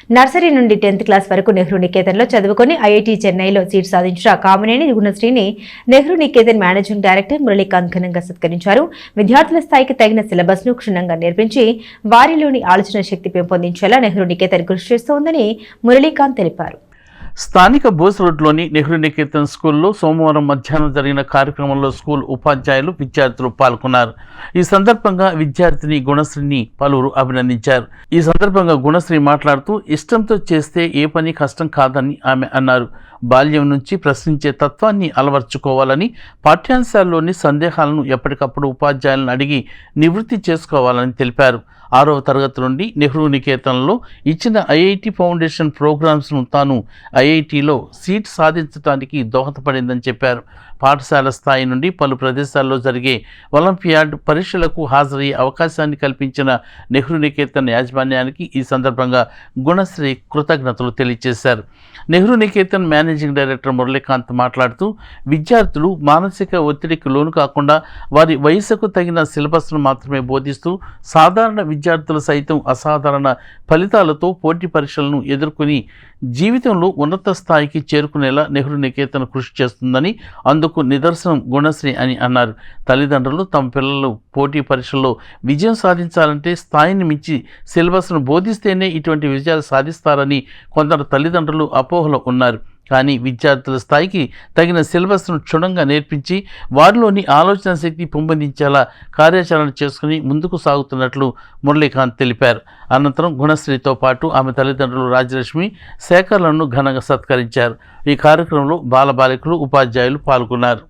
Nursery నుండి 10th class వరకు నెహ్రూ నికేతన్లో చదువుకొని ఐఐటి చెన్నైలో సీట్ సాధించిన కామినేని గుణశ్రీని నెహ్రూ నికేతన్ మేనేజింగ్ డైరెక్టర్ మురళీకాంత్ ఘనంగా సత్కరించారు. విద్యార్థుల స్థాయికి తగిన సిలబస్ ను క్షుణ్ణంగా నేర్పించి వారిలోని ఆలోచన శక్తి పెంపొందించేలా నెహ్రూ నికేతన్ కృషి చేస్తోందని మురళీకాంత్ తెలిపారు. స్థానిక బోస్ రోడ్లోని నెహ్రూ నికేతన్ స్కూల్లో సోమవారం మధ్యాహ్నం జరిగిన కార్యక్రమంలో స్కూల్ ఉపాధ్యాయులు విద్యార్థులు పాల్గొన్నారు. ఈ సందర్భంగా విద్యార్థిని గుణశ్రీని పలువురు అభినందించారు. ఈ సందర్భంగా గుణశ్రీ మాట్లాడుతూ ఇష్టంతో చేస్తే ఏ పని కష్టం కాదని ఆమె అన్నారు. బాల్యం నుంచి ప్రశ్నించే తత్వాన్ని అలవర్చుకోవాలని, పాఠ్యాంశాల్లోని సందేహాలను ఎప్పటికప్పుడు ఉపాధ్యాయులను అడిగి నివృత్తి చేసుకోవాలని తెలిపారు. 6వ తరగతి నుండి నెహ్రూ నికేతన్లో ఇచ్చిన ఐఐటి ఫౌండేషన్ ప్రోగ్రామ్స్ను తాను ఐఐటిలో సీట్ సాధించడానికి దోహదపడిందని చెప్పారు. పాఠశాల స్థాయి నుండి పలు ప్రదేశాల్లో జరిగే ఒలింపియాడ్ పరీక్షలకు హాజరయ్యే అవకాశాన్ని కల్పించిన నెహ్రూ నికేతన్ యాజమాన్యానికి ఈ సందర్భంగా గుణశ్రీ కృతజ్ఞతలు తెలియజేశారు. నెహ్రూ నికేతన్ మేనేజింగ్ డైరెక్టర్ మురళీకాంత్ మాట్లాడుతూ విద్యార్థులు మానసిక ఒత్తిడికి లోను కాకుండా వారి వయసుకు తగిన సిలబస్ను మాత్రమే బోధిస్తూ సాధారణ విద్యార్థులు సైతం అసాధారణ ఫలితాలతో పోటీ పరీక్షలను ఎదుర్కొని జీవితంలో ఉన్నత స్థాయికి చేరుకునేలా నెహ్రూ నికేతన్ కృషి చేస్తుందని, అందుకు నిదర్శనం గుణశ్రీ అని అన్నారు. తల్లిదండ్రులు తమ పిల్లలు పోటీ పరీక్షల్లో విజయం సాధించాలంటే స్థాయిని మించి సిలబస్ను బోధిస్తేనే ఇటువంటి విజయాలు సాధిస్తారని కొందరు తల్లిదండ్రులు అపోహలో ఉన్నారు. కానీ విద్యార్థుల స్థాయికి తగిన సిలబస్ను క్షుణ్ణంగా నేర్పించి వారిలోని ఆలోచన శక్తి పెంపొందించేలా కార్యాచరణ చేసుకుని ముందుకు సాగుతున్నట్లు మురళీకాంత్ తెలిపారు. అనంతరం గుణశ్రీతో పాటు ఆమె తల్లిదండ్రులు రాజలక్ష్మి, శేఖర్లను ఘనంగా సత్కరించారు. ఈ కార్యక్రమంలో బాలబాలికలు, ఉపాధ్యాయులు పాల్గొన్నారు.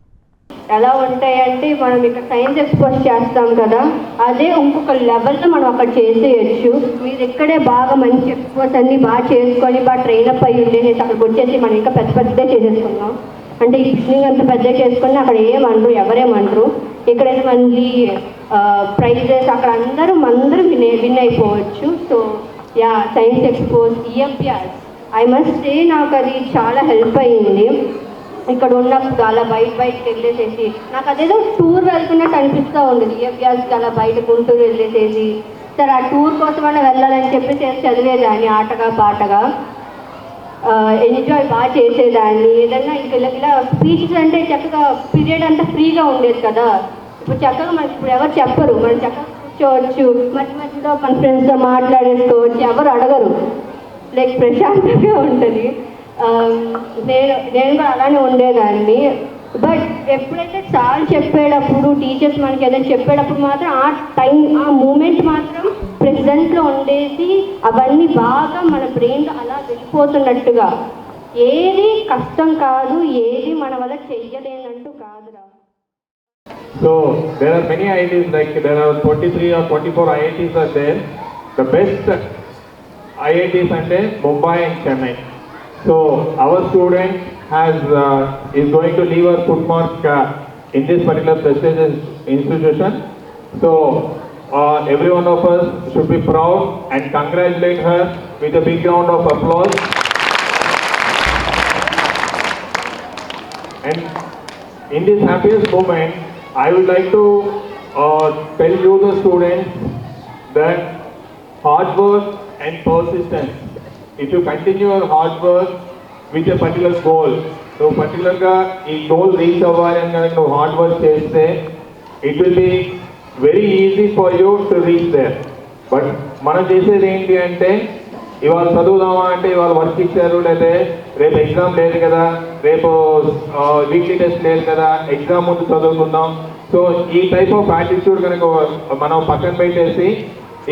ఎలా ఉంటాయంటే మనం ఇక్కడ సైన్స్ ఎక్స్పోజ్ చేస్తాం కదా, అదే ఇంకొక లెవెల్లో మనం అక్కడ చేసేయచ్చు. మీరు ఇక్కడే బాగా మంచి ఎక్స్పోజ్ అన్ని బాగా చేసుకొని బాగా ట్రైనప్ అయ్యి ఉండేసి అక్కడికి వచ్చేసి మనం ఇంకా పెద్ద పెద్దగా చేసేసుకున్నాం. అంటే ఈ బిజినెస్ అంత పెద్దగా చేసుకుని అక్కడ ఏమనరు, ఎవరేమనరు. ఇక్కడైతే మళ్ళీ ప్రైజెస్ అక్కడ అందరూ విన్ అయిపోవచ్చు. So yeah, science expos, EFPR I must say నాకు అది చాలా హెల్ప్ అయ్యింది. ఇక్కడ ఉన్నప్పుడు అలా బయటకి వెళ్ళేసేసి నాకు అదేదో టూర్ వెళ్తున్నట్టు అనిపిస్తూ ఉండేది. ఈఎఫ్పిఆర్స్కి అలా బయట గుంటూరు వెళ్ళేసేసి సరే ఆ టూర్ కోసమైనా వెళ్ళాలని చెప్పేసి చదివేదాన్ని, ఆటగా పాటగా ఎంజాయ్ బాగా చేసేదాన్ని. ఏదన్నా ఇలా స్పీచెస్ అంటే చక్కగా పీరియడ్ అంతా ఫ్రీగా ఉండేది కదా. ఇప్పుడు చక్కగా మనకి ఇప్పుడు ఎవరు చెప్పరు, మనం చక్కగా కూర్చోవచ్చు, మధ్యలో మన ఫ్రెండ్స్తో మాట్లాడేసుకోవచ్చు, ఎవరు అడగరు, లైక్ ప్రశాంతంగా ఉంటుంది. నేను కూడా అలానే ఉండేదాన్ని. బట్ ఎప్పుడైతే సార్ చెప్పేటప్పుడు, టీచర్స్ మనకి ఏదైనా చెప్పేటప్పుడు మాత్రం ఆ టైం, ఆ మూమెంట్ మాత్రం ప్రెజెంట్లో ఉండేసి అవన్నీ బాగా మన బ్రెయిన్లో అలా వెళ్ళిపోతున్నట్టుగా, ఏది కష్టం కాదు, ఏది మన వల్ల చెయ్యలేనంటూ కాదురా. So there are many IITs, like there are 23 or 24 IITs are there. The best IITs are Mumbai and Chennai. So our student is going to leave her footmark in this particular prestigious institution. So every one of us should be proud and congratulate her with a big round of applause. And in this happiest moment, I would like to tell you the students that hard work and persistence. If you continue your hard work with a particular goal, so particularly ఈ goal reach అవ్వాలని కనుక నువ్వు hard work చేస్తే it will be very easy for you to reach there. But మనం చేసేది ఏంటి అంటే ఇవాళ చదువుదామా అంటే ఇవాళ వర్క్ ఇచ్చారు, లేదా రేపు ఎగ్జామ్ లేదు కదా, రేపు వీక్లీ టెస్ట్ లేదు కదా, ఎగ్జామ్ ముందు చదువుకుందాం. సో ఈ టైప్ ఆఫ్ యాటిట్యూడ్ కనుక మనం పక్కన పెట్టేసి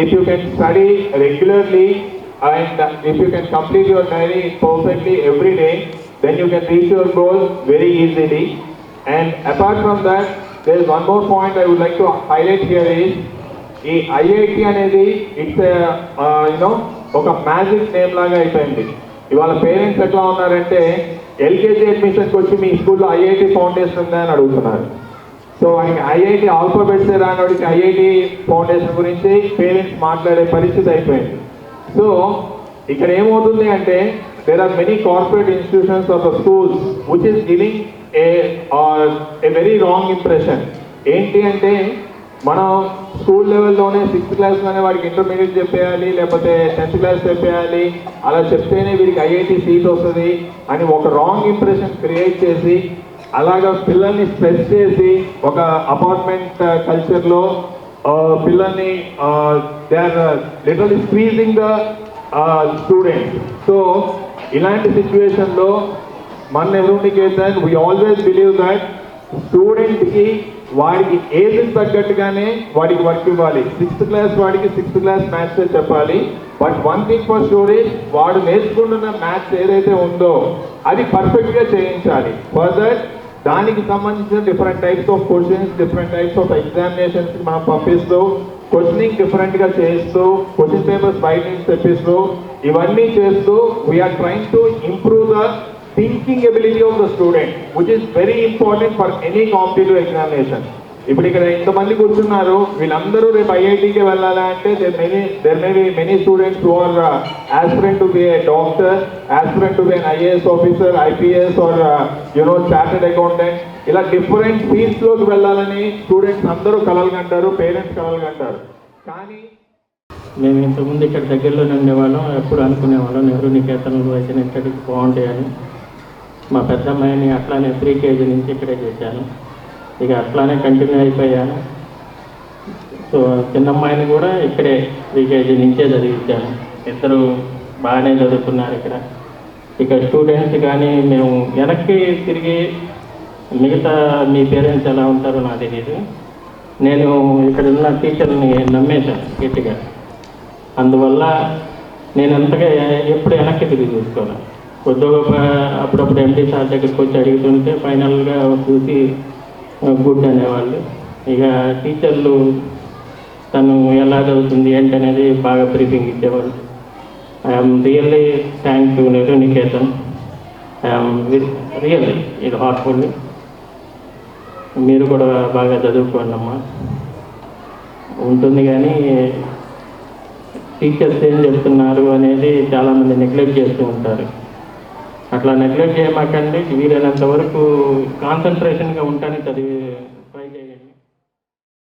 if you can study regularly and if you can complete your diary perfectly every day, then you can reach your goal very easily. And apart from that, there is one more point I would like to highlight here is ఈ IIT అనేది it's ఒక magic name లాగా అయిపోయింది. ఇవాళ parents ఎట్లా ఉన్నారంటే LKG అడ్మిషన్కి వచ్చి మీ స్కూల్లో ఐఐటి ఫౌండేషన్ ఉందా అని అడుగుతున్నారు. సో వాడికి ఐఐటి ఆల్ఫాబెట్స్ రానోడికి ఐఐటి ఫౌండేషన్ గురించి పేరెంట్స్ మాట్లాడే పరిస్థితి అయిపోయింది. సో ఇక్కడ ఏమవుతుంది అంటే there are many corporate institutions of the schools which is giving a very wrong impression. ఏంటి అంటే మనం స్కూల్ లెవెల్లోనే 6th క్లాస్లోనే వాడికి ఇంటర్మీడియట్ చెప్పేయాలి, లేకపోతే 10th క్లాస్ చెప్పేయాలి, అలా చెప్తేనే వీడికి ఐఐటి సీట్ వస్తుంది అని ఒక రాంగ్ ఇంప్రెషన్ క్రియేట్ చేసి అలాగా పిల్లల్ని స్ట్రెస్ చేసి ఒక అపార్ట్మెంట్ కల్చర్లో పిల్లల్ని they are literally squeezing the student. So ఇలాంటి సిచ్యువేషన్లో మన Nehru Niketan we always believe that స్టూడెంట్కి వాడికి ఏజ్ తగ్గట్టుగానే వాడికి వర్క్ ఇవ్వాలి. 6th క్లాస్ వాడికి 6th క్లాస్ మ్యాథ్స్ చెప్పాలి. But one thing for sure is వాడు నేర్చుకుంటున్న మ్యాథ్స్ ఏదైతే ఉందో అది పర్ఫెక్ట్గా చేయించాలి. ఫర్దర్ దానికి సంబంధించిన different types of questions, different types of examinations మనం పంపిస్తూ, క్వశ్చనింగ్ డిఫరెంట్గా చేస్తూ, క్వశ్చన్ పేపర్స్ బయట నుంచి తెప్పిస్తూ, ఇవన్నీ చేస్తూ we're trying to improve the thinking ability of the student, which is very important for any competitive examination. ఇప్పుడు ఇక్కడ ఇంతమంది కూర్చున్నారు, వీళ్ళందరూ రేపు ఐఐటికి వెళ్ళాలా అంటే there may be many students who are aspirant to be a doctor, aspirant to be an IAS officer, IPS or chartered accountant. ఇలా different ఫీల్డ్స్లోకి వెళ్ళాలని స్టూడెంట్స్ అందరూ కలలుగంటారు, పేరెంట్స్ కలలుగంటారు. కానీ మేము ఇంతకుముందు ఇక్కడ దగ్గరలోనే ఉండేవాళ్ళం. ఎప్పుడు అనుకునేవాళ్ళం నెహ్రూ నికేతన్లో అయితే ఇక్కడికి బాగుంటాయని. మా పెద్ద అమ్మాయిని అట్లానే ప్రీకేజీ నుంచి ఇక్కడే చేశాను, ఇక అట్లానే కంటిన్యూ అయిపోయాను. సో చిన్న అమ్మాయిని కూడా ఇక్కడే ప్రీకేజీ నుంచే చదివించాను. ఇద్దరు బాగానే చదువుకున్నారు ఇక్కడ. ఇక స్టూడెంట్స్ కానీ మేము వెనక్కి తిరిగి మిగతా మీ పేరెంట్స్ ఎలా ఉంటారో నాకు తెలియదు, నేను ఇక్కడ ఉన్న టీచర్ని నమ్మేశాను గట్టిగా. అందువల్ల నేను అంతగా ఎప్పుడు వెనక్కి తిరిగి చూసుకోను. కొద్దిగా అప్పుడప్పుడు ఎంపీ సార్ దగ్గరికి వచ్చి అడుగుతుంటే ఫైనల్గా చూసి గుడ్ అనేవాళ్ళు. ఇక టీచర్లు తను ఎలా చదువుతుంది ఏంటనేది బాగా బ్రీఫింగ్ ఇచ్చేవాళ్ళు. I'm really thank to Nehru Niketan. I'm really ఇది హార్ట్ఫుల్లీ. మీరు కూడా బాగా చదువుకోండి అమ్మా. ఉంటుంది కానీ టీచర్స్ ఏం చెప్తున్నారు అనేది చాలామంది నెగ్లెక్ట్ చేస్తూ ఉంటారు. అట్లా నెగ్లెక్ట్ చేయమాకండి. వీలైనంత వరకు కాన్సన్ట్రేషన్గా ఉంటానే ట్రై చేయండి.